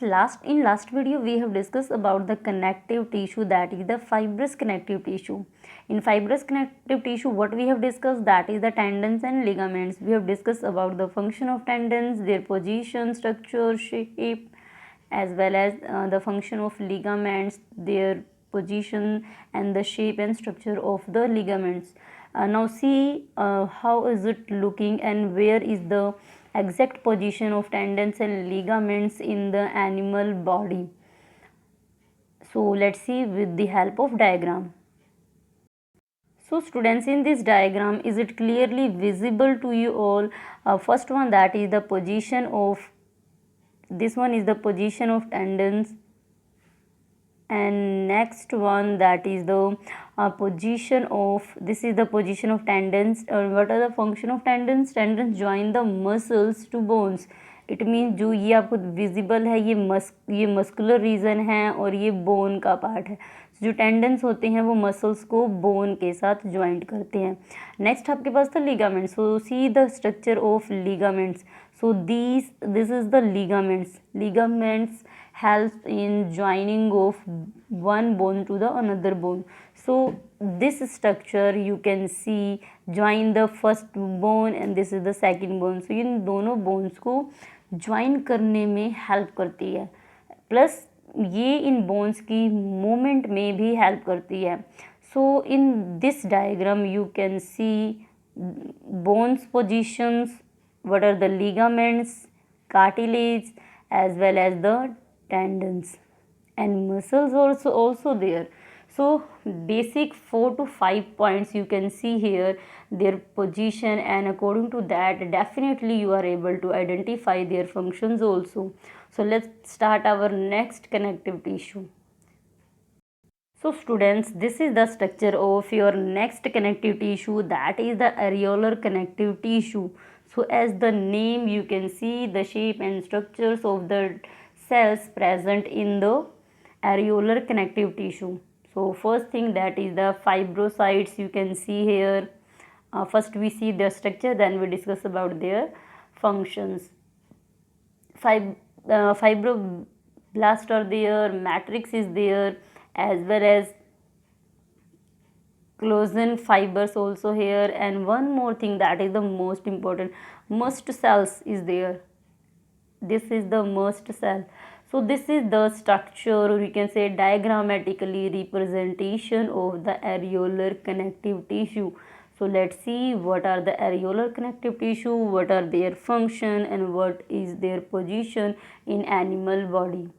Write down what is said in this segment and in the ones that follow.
In last video we have discussed about the connective tissue, that is the fibrous connective tissue. In fibrous connective tissue, what we have discussed, that is the tendons and ligaments. We have discussed about the function of tendons, their position, structure, shape, as well as the function of ligaments, their position and the shape and structure of the ligaments. Now see how is it looking and where is the exact position of tendons and ligaments in the animal body. So let's see with the help of diagram. So students, in this diagram, is it clearly visible to you all? First one, that is the position of, this one is the position of tendons, and next one, that is the position of, this is the position of tendons. What are the function of tendons? Tendons join the muscles to bones. It mean जो ये आपको visible है ये muscular reason है और ये bone का part है. जो टेंडन्स होते हैं वो मसल्स को बोन के साथ ज्वाइंट करते हैं. नेक्स्ट आपके पास था ligaments. So see the structure of ligaments. So this is the ligaments helps in joining of one bone to the another bone. So this structure you can see join the first bone and this is the second bone. So इन दोनों bones को join करने में help करती है, plus ये इन bones की movement में भी help करती है. So in this diagram you can see bones positions, what are the ligaments, cartilage, as well as the tendons and muscles also there. So basic 4 to 5 points you can see here, their position, and according to that definitely you are able to identify their functions also. So let's start our next connective tissue. So students, this is the structure of your next connective tissue, that is the areolar connective tissue. So as the name you can see the shape and structures of the cells present in the areolar connective tissue. So first thing, that is the fibrocytes you can see here. First we see their structure, then we discuss about their functions. Fibroblast are there, matrix is there, as well as collagen fibers also here, and one more thing that is the most important, mast cells is there. This is the mast cell. So this is the structure, or you can say diagrammatically representation of the areolar connective tissue. So let's see what are the areolar connective tissue, what are their function, and what is their position in animal body.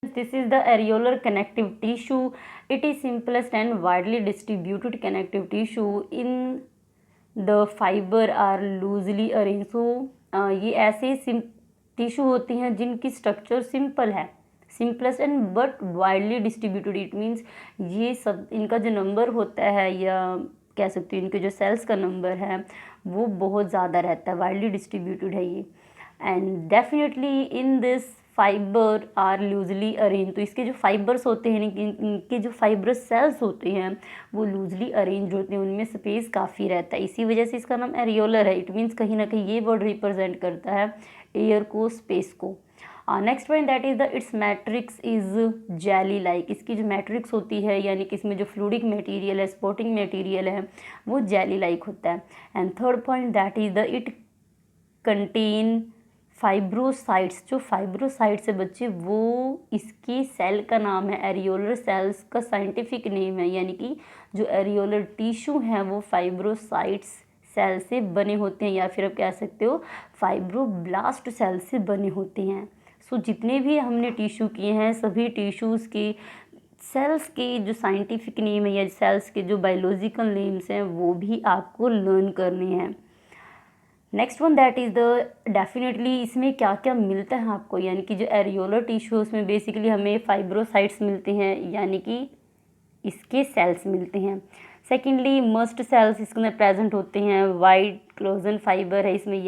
This is the areolar connective tissue. It is simplest and widely distributed connective tissue. In the fiber are loosely arranged. So ये ऐसे tissue होती हैं जिनकी structure simple है, simplest and but widely distributed. It means ये सब, इनका जो नंबर होता है, या कह सकते हो इनके जो सेल्स का नंबर है वो बहुत ज़्यादा रहता है, वाइडली डिस्ट्रीब्यूटेड है ये. And definitely in this fibre are loosely arrange. तो इसके जो फाइबर्स होते हैं, इनके जो फाइबरस सेल्स होते हैं वो लूजली अरेंज होते हैं, उनमें स्पेस काफ़ी रहता है, इसी वजह से इसका नाम एरियोलर है. इट मीन्स कहीं ना कहीं ये वर्ड रिप्रेजेंट करता है एयर को, स्पेस को. Next point, that is the it's matrix is jelly like. इसकी जो मैट्रिक्स होती है, यानी कि इसमें जो फ्लूइडिक मटेरियल है, स्पोर्टिंग मटेरियल है, वो जेली लाइक होता है. And third point, that is the it contain fibrocytes. जो फाइब्रोसाइट्स है बच्चे, वो इसकी सेल का नाम है. एरियोलर सेल्स का साइंटिफिक नेम है, यानी कि जो एरियोलर टिश्यू है वो फाइब्रोसाइट्स सेल से बने होते हैं, या फिर आप कह सकते हो फाइब्रोब्लास्ट सेल से बने होते हैं. सो जितने भी हमने टिश्यू किए हैं, सभी टिश्यूज़ के सेल्स के जो साइंटिफिक नेम है या सेल्स के जो बायोलॉजिकल नेम्स हैं वो भी आपको लर्न करने हैं. Next one, that is the definitely इसमें क्या क्या मिलता है आपको, यानी कि जो एरियोलर टिश्यू उसमें बेसिकली हमें फाइब्रोसाइट्स मिलते हैं, यानी कि इसके सेल्स मिलते हैं. सेकेंडली मस्ट सेल्स इसके अंदर प्रेजेंट होते हैं. वाइट कोलेजन फाइबर है, इसमें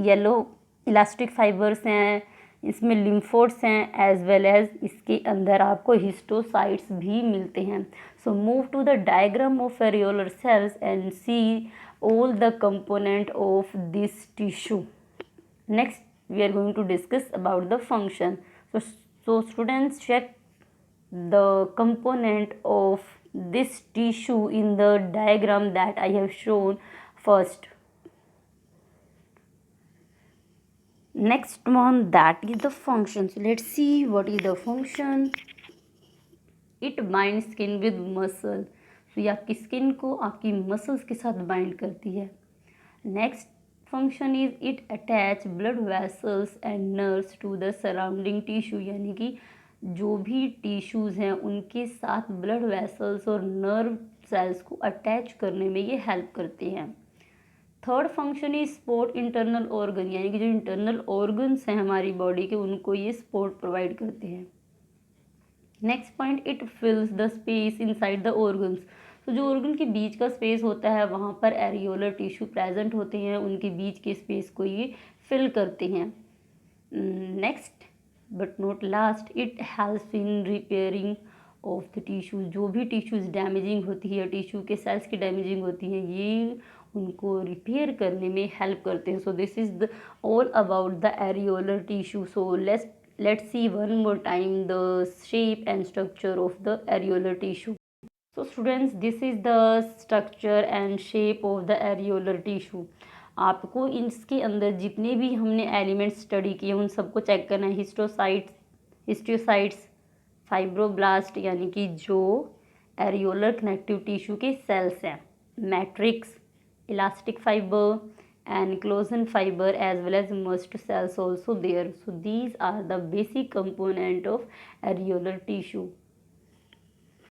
येलो इलास्टिक फाइबर्स हैं, इसमें लिम्फोड्स हैं, एज वेल एज इसके अंदर आपको हिस्टोसाइट्स भी मिलते हैं. So move to the diagram of areolar cells and see all the component of this tissue. Next we are going to discuss about the function. So students, check the component of this tissue in the diagram that I have shown first. Next one, that is the function. So let's see what is the function. It binds skin with muscle. So ये आपकी skin को आपकी muscles के साथ bind करती है. Next function is it attach blood vessels and nerves to the surrounding tissue, यानी कि जो भी टिश्यूज़ हैं उनके साथ ब्लड वेसल्स और नर्व सेल्स को अटैच करने में ये हेल्प करते हैं. Third function is support internal organ, यानी कि जो इंटरनल ऑर्गन्स हैं हमारी बॉडी के उनको ये सपोर्ट प्रोवाइड करते हैं. Next point, it फिल्स the space inside the organs. तो जो ऑर्गन के बीच का स्पेस होता है वहाँ पर एरियोलर टिश्यू प्रेजेंट होते हैं, उनके बीच के स्पेस को ये फिल करते हैं. Next but not last, it helps in repairing of the tissues. जो भी टिश्यूज डैमेजिंग होती है, टिश्यू के सेल्स की डैमेजिंग होती है, ये उनको रिपेयर करने में हेल्प करते हैं. So this is the all about the areolar tissue. So let's see one more time the shape and structure of the areolar tissue. So students, this is the structure and shape of the areolar tissue. आपको इसके अंदर जितने भी हमने elements study किए उन सबको check करना है. हिस्टोसाइट्स, फाइब्रोब्लास्ट यानी कि जो एरियोलर कनेक्टिव टिश्यू के सेल्स हैं, matrix, elastic fibre, ankylosing fiber, as well as mast cells also there. So these are the basic component of areolar tissue.